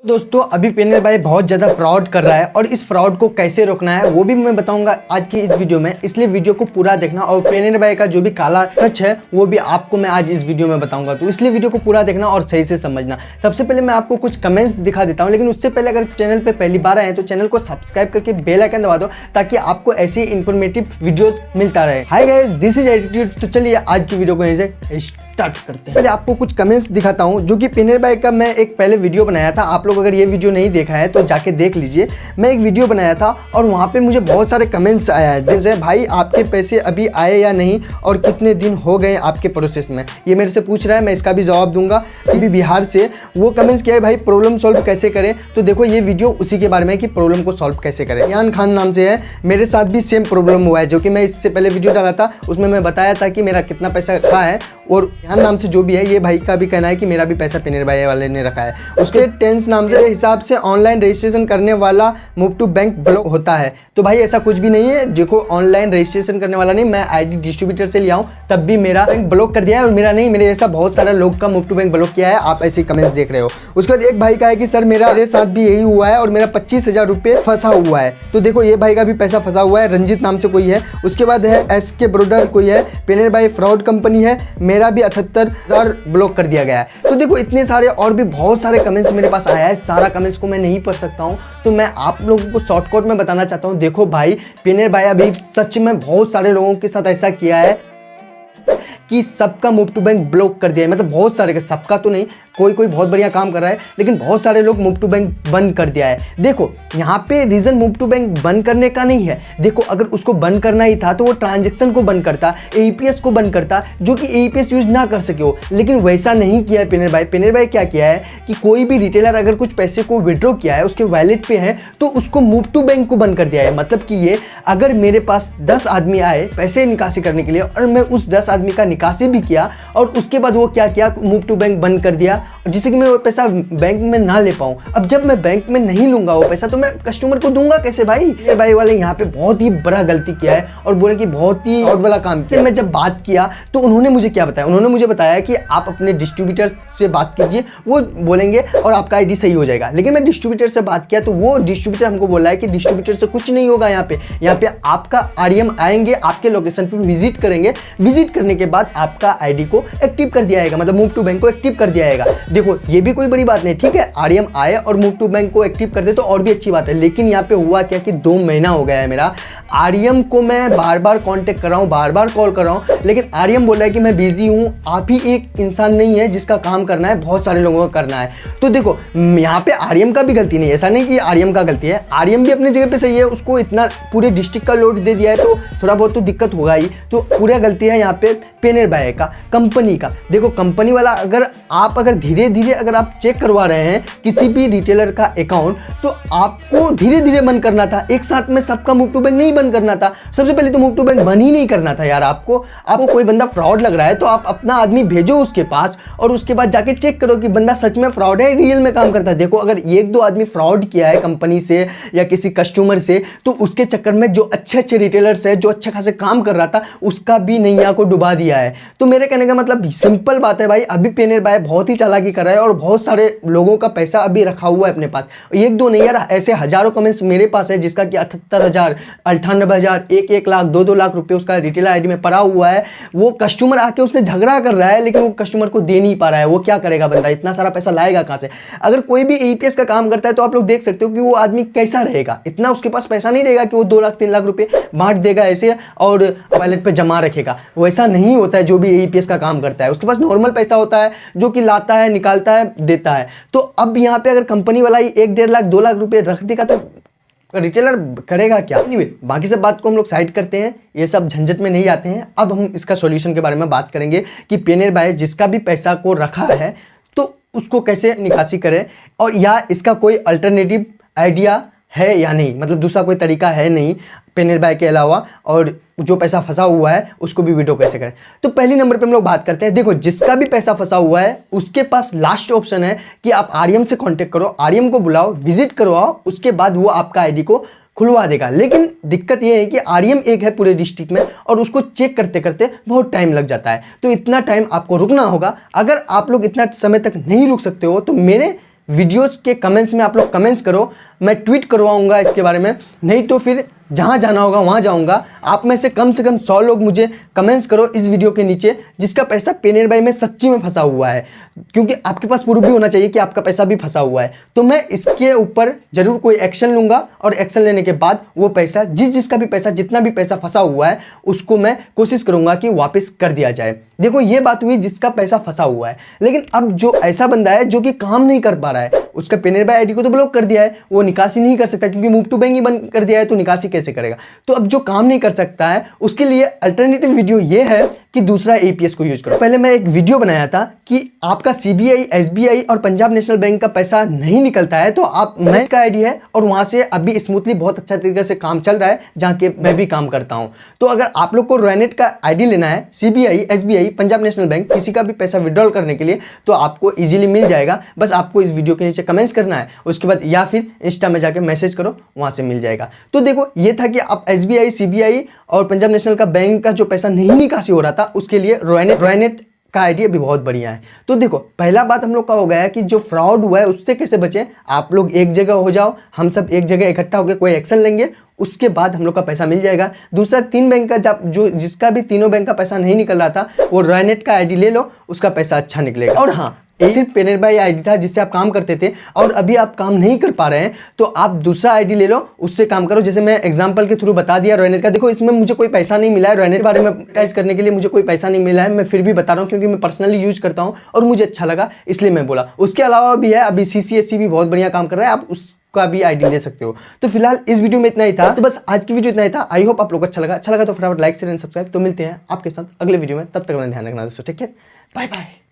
दोस्तों अभी पेनर भाई बहुत ज़्यादा फ्रॉड कर रहा है और इस फ्रॉड को कैसे रोकना है वो भी मैं बताऊंगा आज की इस वीडियो में, इसलिए वीडियो को पूरा देखना। और पेनर भाई का जो भी काला सच है वो भी आपको मैं आज इस वीडियो में बताऊंगा, तो इसलिए वीडियो को पूरा देखना और सही से समझना। सबसे पहले मैं आपको कुछ कमेंट्स दिखा देता हूँ, लेकिन उससे पहले अगर चैनल पर पहली बार आए तो चैनल को सब्सक्राइब करके बेल आइकन दबा दो ताकि आपको ऐसी इन्फॉर्मेटिव वीडियोज मिलता रहे। Hi guys, this is attitude. तो चलिए आज की वीडियो को यहीं से स्टार्ट करते हैं। पहले आपको कुछ कमेंट्स दिखाता हूं जो कि पेनर भाई का मैं एक पहले वीडियो बनाया था। आप लोग अगर ये वीडियो नहीं देखा है तो जाके देख लीजिए। मैं एक वीडियो बनाया था और वहां पे मुझे बहुत सारे कमेंट्स आया है, जैसे भाई आपके पैसे अभी आए या नहीं और कितने दिन हो गए आपके प्रोसेस में, ये मेरे से पूछ रहा है। मैं इसका भी जवाब दूंगा। अभी बिहार से वो कमेंट्स किया है, भाई प्रॉब्लम सॉल्व कैसे करें। तो देखो ये वीडियो उसी के बारे में कि प्रॉब्लम को सॉल्व कैसे करें। यान खान नाम से है, मेरे साथ भी सेम प्रॉब्लम हुआ है, जो कि मैं इससे पहले वीडियो डाला था उसमें मैं बताया था कि मेरा कितना पैसा रखा है। और यान नाम से जो भी है, ये भाई का भी कहना है कि मेरा भी पैसा पेनर भाई वाले ने रखा है। उसके टेंस नाम से हिसाब से ऑनलाइन रजिस्ट्रेशन करने वाला मूव टू बैंक ब्लॉक होता है। तो भाई ऐसा कुछ भी नहीं है। देखो ऑनलाइन रजिस्ट्रेशन करने वाला नहीं, मैं आईडी डिस्ट्रीब्यूटर से लिया हूँ तब भी मेरा बैंक ब्लॉक कर दिया है। और मेरा नहीं, मेरे जैसा बहुत सारे लोग का मूव टू बैंक ब्लॉक किया है। आप ऐसे कमेंट्स देख रहे हो। उसके बाद एक भाई का है कि सर मेरे साथ भी यही हुआ है और मेरा 25,000 रुपये फंसा हुआ है। तो देखो ये भाई का भी पैसा फंसा हुआ है, रंजित नाम से कोई है। उसके बाद है एस के ब्रोदर कोई है, पेनर भाई फ्रॉड कंपनी है, मेरा भी 78,000 ब्लॉक कर दिया गया है। तो देखो इतने सारे और भी बहुत सारे कमेंट्स मेरे पास आया है। सारा कमेंट्स को मैं नहीं पढ़ सकता हूँ, तो मैं आप लोगों को शॉर्टकट में बताना चाहता हूँ। देखो भाई पेनर भाई अभी सच में बहुत सारे लोगों के साथ ऐसा किया है कि सबका मूव टू बैंक ब्लॉक कर दिया है। मतलब बहुत सारे का, सबका तो नहीं, कोई कोई बहुत बढ़िया काम कर रहा है, लेकिन बहुत सारे लोग मूव टू बैंक बंद कर दिया है। देखो यहाँ पे रीजन मूव टू बैंक बंद करने का नहीं है। देखो अगर उसको बंद करना ही था तो वो ट्रांजैक्शन को बंद करता, एईपीएस को बंद करता, जो कि एईपीएस यूज ना कर सके हो, लेकिन वैसा नहीं किया है पेनर भाई। पेनर भाई क्या किया है कि कोई भी रिटेलर अगर कुछ पैसे को विड्रॉ किया है, उसके वैलेट पे है, तो उसको मूव टू बैंक को बंद कर दिया है। मतलब कि ये अगर मेरे पास 10 आदमी आए पैसे निकासी करने के लिए और मैं उस 10 आदमी का निकासी भी किया और उसके बाद वो क्या किया, मूव टू बैंक बंद कर दिया, जिससे कि मैं वो पैसा बैंक में ना ले पाऊं। अब जब मैं बैंक में नहीं लूंगा वो पैसा तो मैं कस्टमर को दूंगा कैसे भाई। ये भाई वाले यहाँ पे बहुत ही बड़ा गलती किया है और बोले कि बहुत ही फ्रॉड वाला काम से। मैं जब बात किया तो उन्होंने मुझे क्या बताया, उन्होंने मुझे बताया कि आप अपने डिस्ट्रीब्यूटर से बात कीजिए, वो बोलेंगे और आपका आईडी सही हो जाएगा। लेकिन मैं डिस्ट्रीब्यूटर से बात किया तो वो डिस्ट्रीब्यूटर हमको बोला है कि डिस्ट्रीब्यूटर से कुछ नहीं होगा। यहाँ पे आपका आरएम आएंगे, आपके लोकेशन पे विजिट करेंगे, विजिट करने के बाद आपका आईडी को एक्टिव कर दिया जाएगा, मतलब मूव टू बैंक को एक्टिव कर दिया जाएगा। देखो ये भी कोई बड़ी बात नहीं, ठीक है, आरएम आए और मूव टू बैंक को एक्टिव कर दे तो और भी अच्छी बात है। लेकिन यहाँ पे हुआ क्या कि 2 महीना हो गया है मेरा, आरएम को मैं बार बार कांटेक्ट कर रहा हूँ, बार बार कॉल कर रहा हूँ, लेकिन आरएम बोल रहा है कि मैं बिजी हूँ। आप ही एक इंसान नहीं है जिसका काम करना है, बहुत सारे लोगों का करना है। तो देखो यहाँ पे आरएम का भी गलती नहीं है, ऐसा नहीं कि आरएम का गलती है, आरएम भी अपनी जगह पे सही है। उसको इतना पूरे डिस्ट्रिक्ट का लोड दे दिया है तो थोड़ा बहुत तो दिक्कत होगा ही। तो पूरा गलती है यहाँ पे पेनर भाई का, कंपनी का। देखो कंपनी वाला अगर धीरे धीरे अगर आप चेक करवा रहे हैं किसी भी रिटेलर का अकाउंट, तो आपको धीरे धीरे बंद करना था, एक साथ में सबका मूव टू बैंक नहीं बंद करना था। सबसे पहले तो मूव टू बैंक बंद ही नहीं करना था यार। आपको कोई बंदा फ्रॉड लग रहा है तो आप अपना आदमी भेजो उसके पास और उसके बाद जाके चेक करो कि बंदा सच में फ्रॉड है, रियल में काम करता है। देखो अगर 1-2 आदमी फ्रॉड किया है कंपनी से या किसी कस्टमर से, तो उसके चक्कर में जो अच्छे रिटेलर्स है, जो अच्छे खासे काम कर रहा था, उसका भी नैया को डुबा दिया है। तो मेरे कहने का मतलब सिंपल बात है भाई, अभी पेनर भाई बहुत ही चालाकी कर रहा है और बहुत सारे लोगों का पैसा अभी रखा हुआ है अपने पास। 1-2 नहीं यार, ऐसे हजारों कमेंट्स मेरे पास है जिसका कि 78,000, 98,000, 1-1 लाख, 2-2 लाख रुपए उसका रिटेलर आईडी में पड़ा हुआ है। वो कस्टमर आके उससे झगड़ा कर रहा है, लेकिन वो कस्टमर को दे नहीं पा रहा है। वो क्या करेगा बंदा, इतना सारा पैसा लाएगा कहां से। अगर कोई भी एईपीएस का काम करता है तो आप लोग देख सकते हो कि वो आदमी कैसा रहेगा। इतना उसके पास पैसा नहीं रहेगा कि वो 2 लाख 3 लाख रुपए बांट देगा ऐसे और वॉलेट पे जमा रखेगा। वैसा नहीं होता है जो भी एईपीएस का काम करता है। उसके पास नॉर्मल पैसा होता है जो कि लाता है, निकालता है, देता है। तो अब यहाँ पे अगर कंपनी वाला ही 1-1.5 लाख 2 लाख रुपए रख देगा तो रिटेलर करेगा क्या। anyway, बाकी सब बात को हम लोग साइड करते हैं, ये सब झंझट में नहीं जाते हैं। अब हम इसका सॉल्यूशन के बारे में बात करेंगे कि पेनर भाई जिसका भी पैसा को रखा है तो उसको कैसे निकासी करें, और या इसका कोई अल्टरनेटिव आइडिया है या नहीं, मतलब दूसरा कोई तरीका है नहीं पेनर भाई के अलावा, और जो पैसा फंसा हुआ है उसको भी विड्रॉ कैसे करें। तो पहली नंबर पे हम लोग बात करते हैं। देखो जिसका भी पैसा फंसा हुआ है उसके पास लास्ट ऑप्शन है कि आप आरएम से कांटेक्ट करो, आरएम को बुलाओ, विजिट करवाओ, उसके बाद वो आपका आईडी को खुलवा देगा। लेकिन दिक्कत ये है कि आरएम एक है पूरे डिस्ट्रिक्ट में और उसको चेक करते करते बहुत टाइम लग जाता है। तो इतना टाइम आपको रुकना होगा। अगर आप लोग इतना समय तक नहीं रुक सकते हो तो मेरे वीडियोस के कमेंट्स में आप लोग कमेंट्स करो, मैं ट्वीट करवाऊंगा इसके बारे में, नहीं तो फिर जहाँ जाना होगा वहाँ जाऊँगा। आप में से कम 100 लोग मुझे कमेंट्स करो इस वीडियो के नीचे जिसका पैसा पेनेर भाई में सच्ची में फंसा हुआ है, क्योंकि आपके पास प्रूफ भी होना चाहिए कि आपका पैसा भी फंसा हुआ है। तो मैं इसके ऊपर जरूर कोई एक्शन लूँगा और एक्शन लेने के बाद वो पैसा जिसका भी पैसा जितना भी पैसा फंसा हुआ है उसको मैं कोशिश करूँगा कि वापस कर दिया जाए। देखो ये बात हुई जिसका पैसा फंसा हुआ है, लेकिन अब जो ऐसा बंदा है जो कि काम नहीं कर पा रहा है, उसका पेनेर भाई आईडी को तो ब्लॉक कर दिया है, वो निकासी नहीं कर सकता क्योंकि मूव टू बैंक ही बंद कर दिया है, तो निकासी कैसे करेगा। तो अब जो काम नहीं कर सकता है उसके लिए अल्टरनेटिव वीडियो ये है कि दूसरा एपीएस को यूज करो। पहले मैं एक वीडियो बनाया था कि आपका सीबीआई, एसबीआई और पंजाब नेशनल बैंक का पैसा नहीं निकलता है तो आप बैंक का आईडी है और वहां से अभी स्मूथली बहुत अच्छा तरीके से काम चल रहा है जहां के मैं भी काम करता हूं। तो अगर आप लोग को रोयनेट का आईडी लेना है, CBI, SBI, Punjab national bank, किसी का भी पैसा विड्रॉल करने के लिए, तो आपको इजीली मिल जाएगा। बस आपको इस वीडियो के नीचे कमेंट्स करना है, उसके बाद या फिर इंस्टा में जाकर मैसेज करो, वहां से मिल जाएगा। तो देखो ये था कि आप एसबीआई, सीबीआई और पंजाब नेशनल का बैंक का जो पैसा नहीं निकासी हो रहा था उसके लिए रोयनेट का आइडिया भी बहुत बढ़िया है। तो देखो पहला बात हम लोग का हो गया है कि जो फ्रॉड हुआ है उससे कैसे बचें। आप लोग एक जगह हो जाओ, हम सब एक जगह इकट्ठा होकर कोई एक्शन लेंगे, उसके बाद हम लोग का पैसा मिल जाएगा। दूसरा 3 बैंक का जो जिसका भी तीनों बैंक का पैसा नहीं निकल रहा था वो रोयनेट का आईडी ले लो, उसका पैसा अच्छा निकलेगा। और हाँ, सिर्फ पेनेर भाई आईडी था जिससे आप काम करते थे और अभी आप काम नहीं कर पा रहे हैं तो आप दूसरा आईडी ले लो, उससे काम करो। जैसे मैं एग्जांपल के थ्रू बता दिया रोयनेट का। देखो इसमें मुझे कोई पैसा नहीं मिला है, रोयनेट के बारे में टाइज करने के लिए मुझे कोई पैसा नहीं मिला है, मैं फिर भी बता रहा हूँ क्योंकि मैं पर्सनली यूज करता हूँ और मुझे अच्छा लगा इसलिए मैं बोला। उसके अलावा भी है, अभी सीसीएससी भी बहुत बढ़िया काम कर रहा है, आप उसका भी आईडी ले सकते हो। तो फिलहाल इस वीडियो में इतना ही था। तो बस आज की वीडियो इतना ही था। आई होप आप लोग अच्छा लगा तो फटाफट लाइक शेयर एंड सब्सक्राइब। तो मिलते हैं आपके साथ अगले वीडियो में, तब तक अपना ध्यान रखना दोस्तों। ठीक है, बाय बाय।